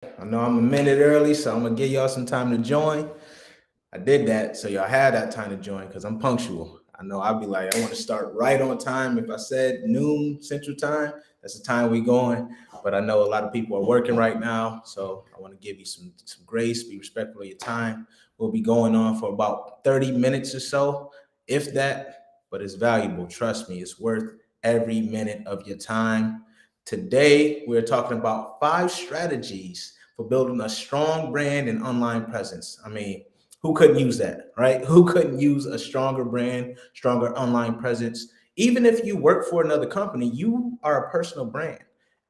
I know I'm a minute early, so I'm gonna give y'all some time to join. I did that, so y'all had that time to join because I'm punctual. I know I'll be like, I want to start right on time. If I said noon Central Time, that's the time we going. But I know a lot of people are working right now, so I want to give you some grace, be respectful of your time. We'll be going on for about 30 minutes or so, if that. But it's valuable. Trust me, it's worth every minute of your time. Today, we're talking about 5 strategies for building a strong brand and online presence. I mean, who couldn't use that, right? Who couldn't use a stronger brand, stronger online presence? Even if you work for another company, you are a personal brand.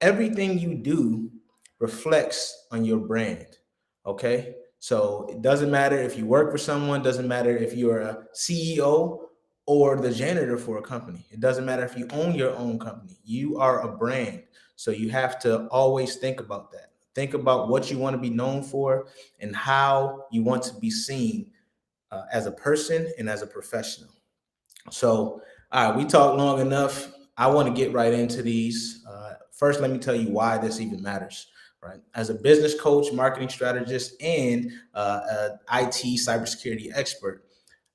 Everything you do reflects on your brand. Okay. So it doesn't matter if you work for someone, doesn't matter if you're a CEO or the janitor for a company. It doesn't matter if you own your own company. You are a brand. So you have to always think about that. Think about what you want to be known for and how you want to be seen as a person and as a professional. So, all right, we talked long enough. I want to get right into these. First, let me tell you why this even matters. Right, as a business coach, marketing strategist, and an IT cybersecurity expert,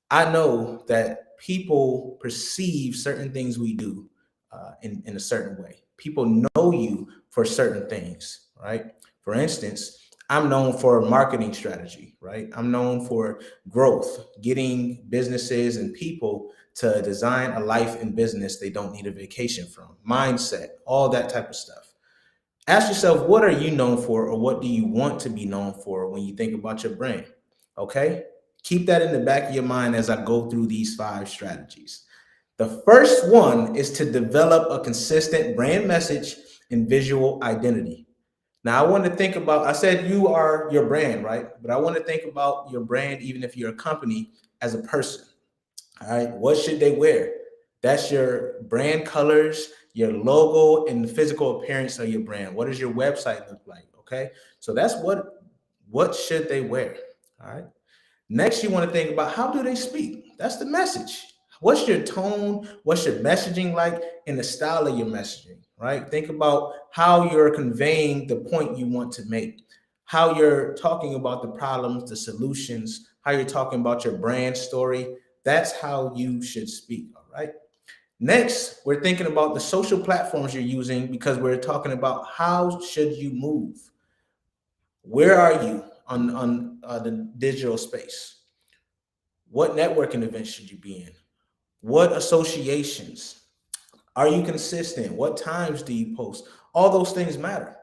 I know that people perceive certain things we do in a certain way. People know you for certain things, right? For instance, I'm known for marketing strategy, right? I'm known for growth, getting businesses and people to design a life and business they don't need a vacation from, mindset, all that type of stuff. Ask yourself, what are you known for, or what do you want to be known for when you think about your brand? Okay? Keep that in the back of your mind as I go through these 5 strategies. The first one is to develop a consistent brand message and visual identity. Now, I want to think about, I said you are your brand, right? But I want to think about your brand, even if you're a company, as a person. All right. What should they wear? That's your brand colors, your logo, and the physical appearance of your brand. What does your website look like? Okay. So that's what should they wear? All right. Next, you want to think about how do they speak? That's the message. What's your tone? What's your messaging like and the style of your messaging, right? Think about how you're conveying the point you want to make, how you're talking about the problems, the solutions, how you're talking about your brand story. That's how you should speak, all right? Next, we're thinking about the social platforms you're using because we're talking about how should you move? Where are you on the digital space? What networking events should you be in? What associations? Are you consistent? What times do you post? All those things matter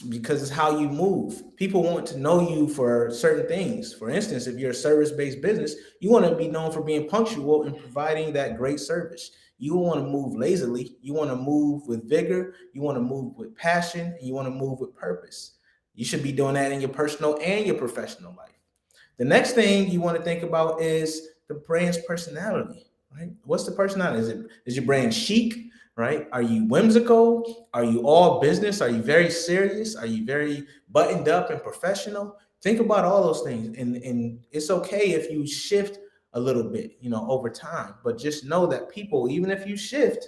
because it's how you move. People want to know you for certain things. For instance, if you're a service based business, you want to be known for being punctual and providing that great service. You want to move lazily. You want to move with vigor. You want to move with passion. And you want to move with purpose. You should be doing that in your personal and your professional life. The next thing you want to think about is the brand's personality, right? What's the personality? Is your brand chic, right? Are you whimsical? Are you all business? Are you very serious? Are you very buttoned up and professional? Think about all those things. And it's okay if you shift a little bit, over time. But just know that people, even if you shift,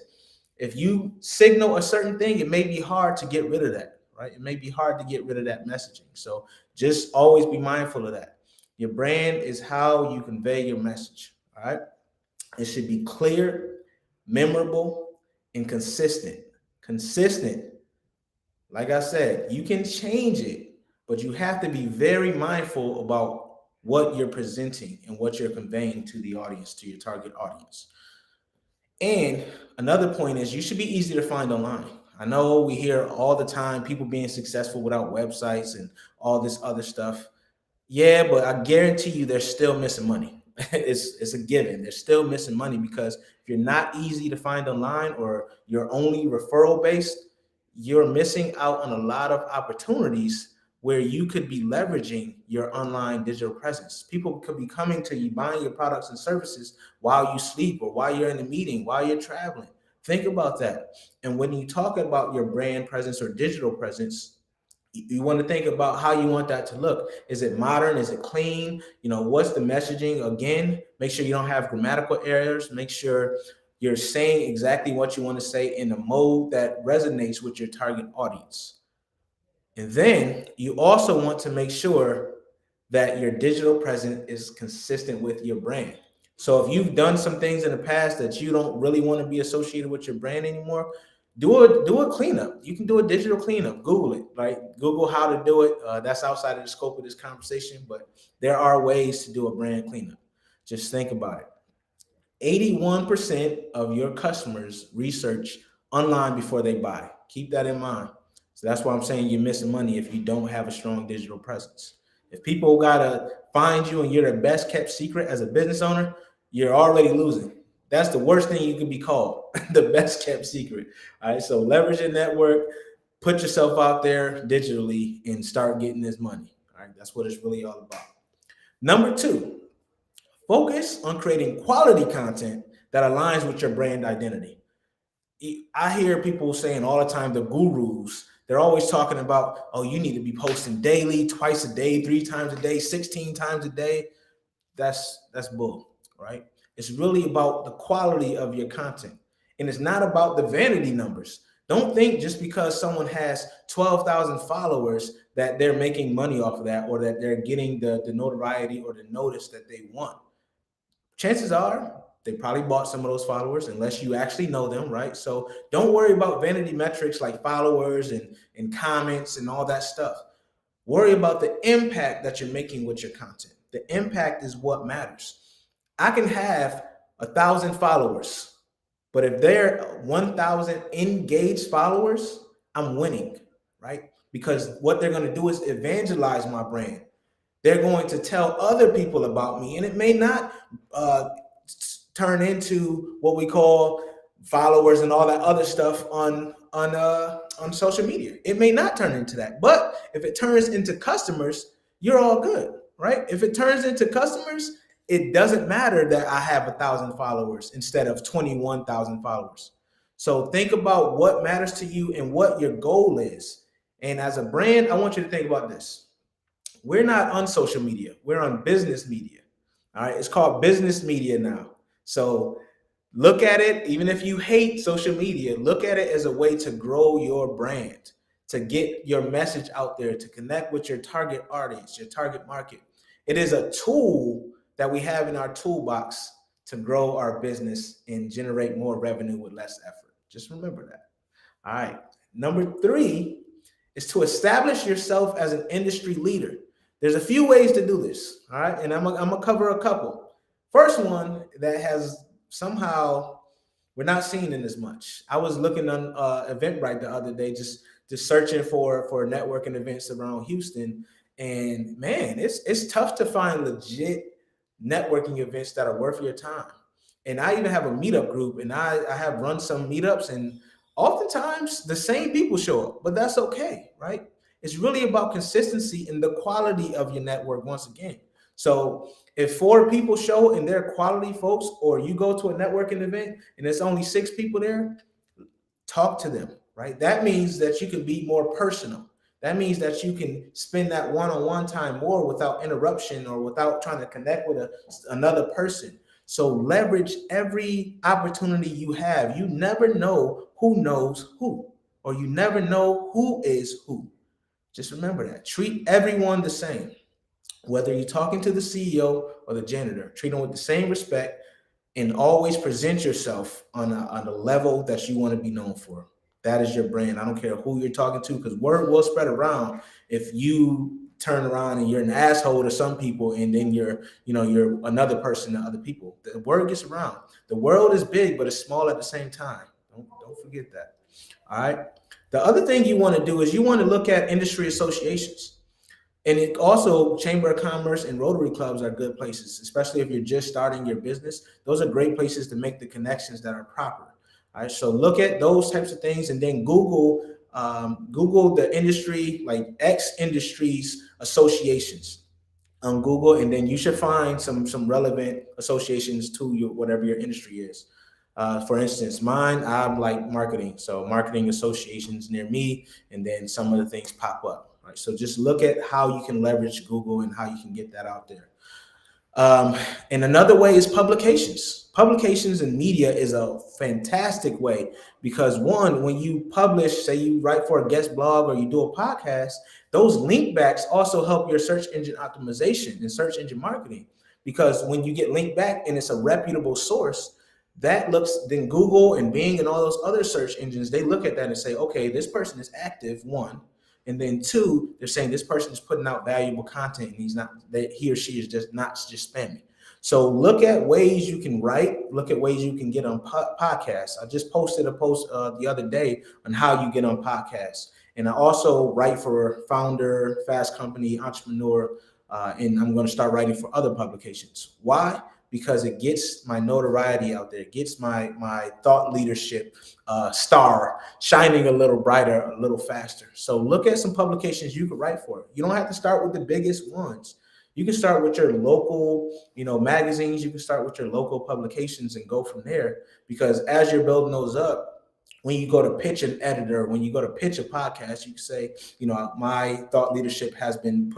if you signal a certain thing, it may be hard to get rid of that, right? It may be hard to get rid of that messaging. So just always be mindful of that. Your brand is how you convey your message. All right. It should be clear, memorable, and consistent. Consistent. Like I said, you can change it, but you have to be very mindful about what you're presenting and what you're conveying to the audience, to your target audience. And another point is you should be easy to find online. I know we hear all the time people being successful without websites and all this other stuff. Yeah, but I guarantee you they're still missing money. It's a given. They're still missing money because if you're not easy to find online or you're only referral based, you're missing out on a lot of opportunities where you could be leveraging your online digital presence. People could be coming to you, buying your products and services while you sleep or while you're in a meeting, while you're traveling. Think about that. And when you talk about your brand presence or digital presence, you want to think about how you want that to look. Is it modern? Is it clean? What's the messaging? Again, make sure you don't have grammatical errors. Make sure you're saying exactly what you want to say in a mode that resonates with your target audience. And then you also want to make sure that your digital presence is consistent with your brand. So if you've done some things in the past that you don't really want to be associated with your brand anymore, do a cleanup. You can do a digital cleanup. Google it, right? Google how to do it. That's outside of the scope of this conversation, but there are ways to do a brand cleanup. Just think about it. 81% of your customers research online before they buy. Keep that in mind. So that's why I'm saying you're missing money if you don't have a strong digital presence. If people gotta find you and you're the best kept secret as a business owner, you're already losing. That's the worst thing you can be called, the best kept secret. All right. So leverage your network, put yourself out there digitally, and start getting this money. All right. That's what it's really all about. Number two, focus on creating quality content that aligns with your brand identity. I hear people saying all the time, the gurus, they're always talking about, oh, you need to be posting daily, twice a day, 3 times a day, 16 times a day. That's bull, right? It's really about the quality of your content. And it's not about the vanity numbers. Don't think just because someone has 12,000 followers that they're making money off of that, or that they're getting the notoriety or the notice that they want. Chances are they probably bought some of those followers unless you actually know them, right? So don't worry about vanity metrics like followers and comments and all that stuff. Worry about the impact that you're making with your content. The impact is what matters. I can have 1,000 followers, but if they're 1,000 engaged followers, I'm winning, right? Because what they're going to do is evangelize my brand. They're going to tell other people about me, and it may not uh, turn into what we call followers and all that other stuff on social media. It may not turn into that, but if it turns into customers, you're all good, right? If it turns into customers, it doesn't matter that I have 1,000 followers instead of 21,000 followers. So think about what matters to you and what your goal is. And as a brand, I want you to think about this. We're not on social media. We're on business media. All right. It's called business media now. So look at it, even if you hate social media, look at it as a way to grow your brand, to get your message out there, to connect with your target audience, your target market. It is a tool that we have in our toolbox to grow our business and generate more revenue with less effort. Just remember that. All right. Number three is to establish yourself as an industry leader. There's a few ways to do this, all right? And I'm gonna cover a couple. First one that has somehow we're not seeing it as much. I was looking on Eventbrite the other day, just searching for networking events around Houston, and man, it's tough to find legit networking events that are worth your time. And I even have a meetup group, and I have run some meetups, and oftentimes the same people show up, but that's okay, right? It's really about consistency and the quality of your network once again. So if 4 people show and they're quality folks, or you go to a networking event and there's only 6 people there, talk to them, right? That means that you can be more personal. That means that you can spend that one-on-one time more without interruption or without trying to connect with another person. So leverage every opportunity you have. You never know who knows who, or you never know who is who. Just remember that. Treat everyone the same. Whether you're talking to the CEO or the janitor, treat them with the same respect, and always present yourself on a level that you want to be known for. That is your brand. I don't care who you're talking to, because word will spread around if you turn around and you're an asshole to some people, and then you're another person to other people. The word gets around. The world is big, but it's small at the same time. Don't forget that. All right. The other thing you want to do is you want to look at industry associations. And it also, Chamber of Commerce and Rotary clubs are good places, especially if you're just starting your business. Those are great places to make the connections that are proper. All right, so look at those types of things, and then Google the industry, like X industries associations on Google, and then you should find some relevant associations to your whatever your industry is. For instance, mine, I'm like marketing, so marketing associations near me, and then some of the things pop up. Right, so just look at how you can leverage Google and how you can get that out there. Um, and another way is publications. Publications and media is a fantastic way because one, when you publish, say you write for a guest blog or you do a podcast, those link backs also help your search engine optimization and search engine marketing. Because when you get linked back and it's a reputable source, that looks then Google and Bing and all those other search engines, they look at that and say, okay, this person is active, one. And then two, they're saying this person is putting out valuable content and he's not that he or she is just not just spamming. So look at ways you can write, look at ways you can get on podcasts. I just posted a post the other day on how you get on podcasts. And I also write for Founder, Fast Company, Entrepreneur, and I'm going to start writing for other publications. Why? Because it gets my notoriety out there, it gets my thought leadership star shining a little brighter, a little faster. So look at some publications you could write for. You don't have to start with the biggest ones. You can start with your local, magazines. You can start with your local publications and go from there. Because as you're building those up, when you go to pitch an editor, when you go to pitch a podcast, you can say, my thought leadership has been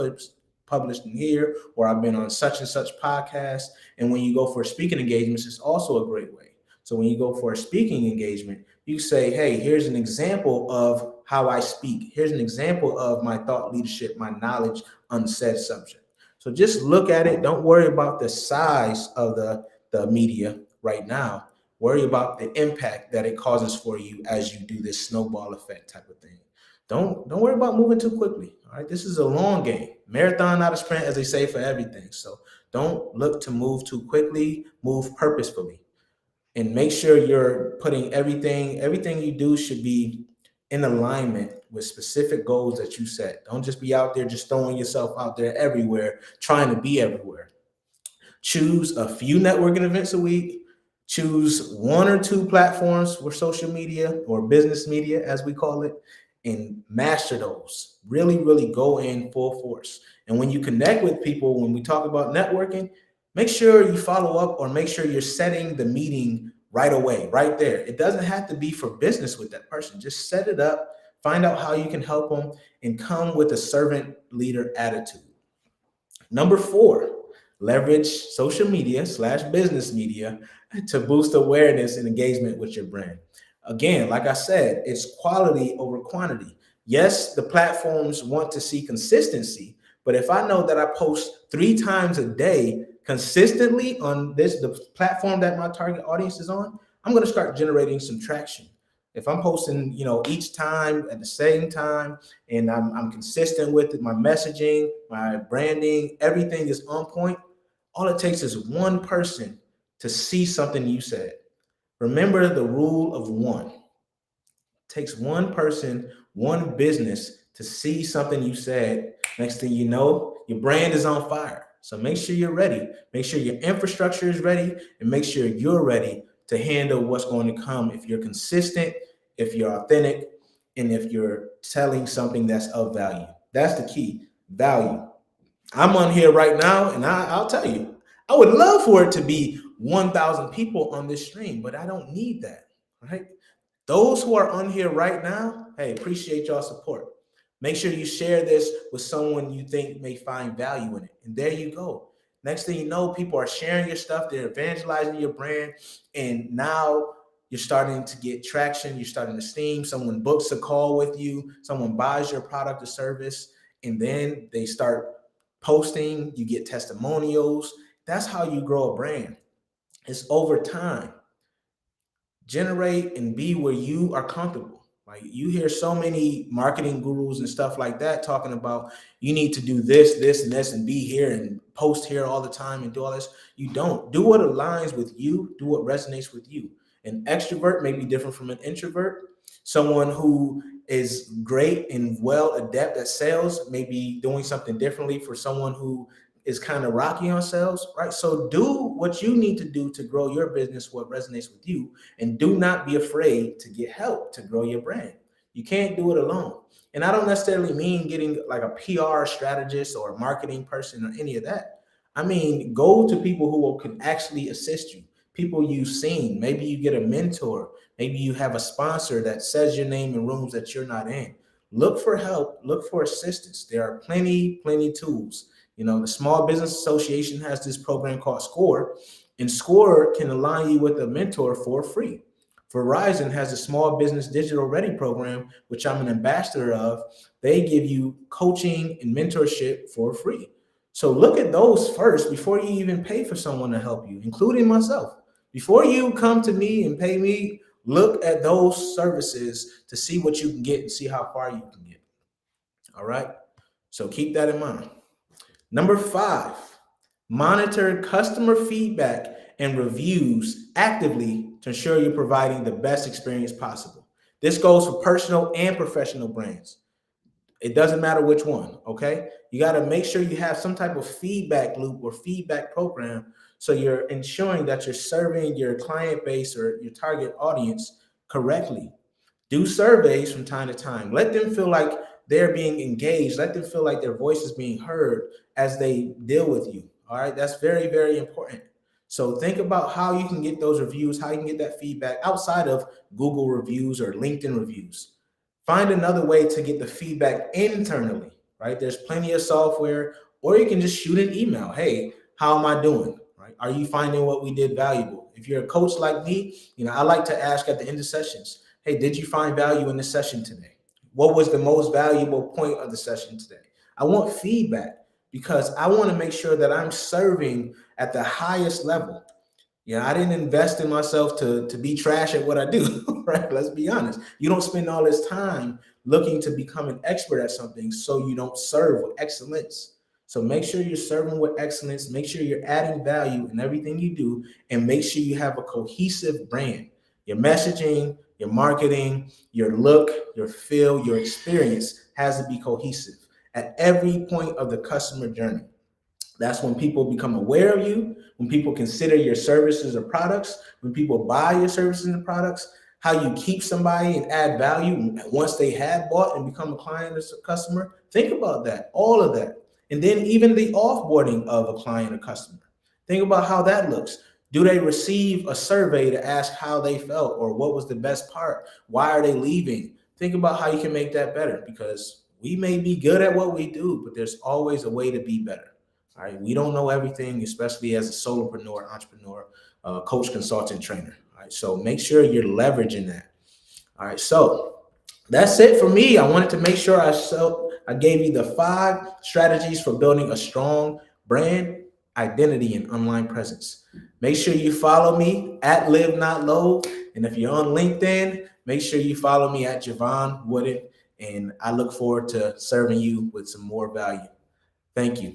published in here, or I've been on such and such podcast. And when you go for speaking engagements, it's also a great way. So when you go for a speaking engagement, you say, hey, here's an example of how I speak. Here's an example of my thought leadership, my knowledge on said subject. So just look at it. Don't worry about the size of the media right now. Worry about the impact that it causes for you as you do this snowball effect type of thing. Don't worry about moving too quickly. All right, this is a long game, marathon, not a sprint, as they say for everything. So don't look to move too quickly. Move purposefully, and make sure you're putting everything you do should be in alignment with specific goals that you set. Don't just be out there just throwing yourself out there everywhere, trying to be everywhere. Choose a few networking events a week. Choose one or two platforms for social media or business media, as we call it, and master those. Really, really go in full force. And when you connect with people, when we talk about networking, make sure you follow up or make sure you're setting the meeting right away, right there. It doesn't have to be for business with that person. Just set it up, find out how you can help them, and come with a servant leader attitude. Number 4, leverage social media / business media to boost awareness and engagement with your brand. Again, like I said, it's quality over quantity. Yes, the platforms want to see consistency, but if I know that I post 3 times a day consistently on the platform that my target audience is on, I'm going to start generating some traction. If I'm posting, each time at the same time, and I'm consistent with it, my messaging, my branding, everything is on point. All it takes is one person to see something you said. Remember the rule of one. It takes one person, one business to see something you said. Next thing you know, your brand is on fire. So make sure you're ready. Make sure your infrastructure is ready, and make sure you're ready to handle what's going to come if you're consistent, if you're authentic, and if you're telling something that's of value. That's the key, value. I'm on here right now, and I'll tell you, I would love for it to be 1,000 people on this stream, but I don't need that, right? Those who are on here right now, hey, appreciate y'all support. Make sure you share this with someone you think may find value in it. And there you go. Next thing you know, people are sharing your stuff, they're evangelizing your brand, and now you're starting to get traction, you're starting to steam. Someone books a call with you, someone buys your product or service, and then they start posting, you get testimonials. That's how you grow a brand. It's over time. Generate and be where you are comfortable. Like, you hear so many marketing gurus and stuff like that talking about you need to do this, and this, and be here and post here all the time and do all this. You don't. Do what aligns with you. Do what resonates with you. An extrovert may be different from an introvert. Someone who is great and well adept at sales may be doing something differently for someone who is kind of rocky on sales, right? So do what you need to do to grow your business, what resonates with you, and do not be afraid to get help to grow your brand. You can't do it alone. And I don't necessarily mean getting like a PR strategist or a marketing person or any of that. I mean, go to people who can actually assist you, people you've seen. Maybe you get a mentor. Maybe you have a sponsor that says your name in rooms that you're not in. Look for help. Look for assistance. There are plenty tools. The Small Business Association has this program called SCORE, and SCORE can align you with a mentor for free. Verizon has a Small Business Digital Ready program, which I'm an ambassador of. They give you coaching and mentorship for free. So look at those first before you even pay for someone to help you, including myself. Before you come to me and pay me, look at those services to see what you can get and see how far you can get. All right. So keep that in mind. Number 5, monitor customer feedback and reviews actively to ensure you're providing the best experience possible. This goes for personal and professional brands. It doesn't matter which one, okay? You got to make sure you have some type of feedback loop or feedback program so you're ensuring that you're serving your client base or your target audience correctly. Do surveys from time to time. Let them feel like they're being engaged. Let them feel like their voice is being heard as they deal with you. All right, that's very, very important. So think about how you can get those reviews, how you can get that feedback outside of Google reviews or LinkedIn reviews. Find another way to get the feedback internally, right? There's plenty of software, or you can just shoot an email. Hey, how am I doing? Right? Are you finding what we did valuable? If you're a coach like me, I like to ask at the end of sessions, hey, did you find value in the session today? What was the most valuable point of the session today? I want feedback because I want to make sure that I'm serving at the highest level. I didn't invest in myself to be trash at what I do, right? Let's be honest. You don't spend all this time looking to become an expert at something so you don't serve with excellence. So make sure you're serving with excellence, make sure you're adding value in everything you do, and make sure you have a cohesive brand. Your messaging, your marketing, your look, your feel, your experience has to be cohesive at every point of the customer journey. That's when people become aware of you, when people consider your services or products, when people buy your services and products, how you keep somebody and add value once they have bought and become a client or a customer. Think about that, all of that. And then even the offboarding of a client or customer. Think about how that looks. Do they receive a survey to ask how they felt or what was the best part? Why are they leaving? Think about how you can make that better, because we may be good at what we do, but there's always a way to be better. All right, we don't know everything, especially as a solopreneur, entrepreneur, coach, consultant, trainer. All right, so make sure you're leveraging that. All right, so that's it for me. I wanted to make sure I gave you the 5 strategies for building a strong brand identity and online presence. Make sure you follow me at Live Not Low, and if you're on LinkedIn, make sure you follow me at Javon Wooden. And I look forward to serving you with some more value. Thank you.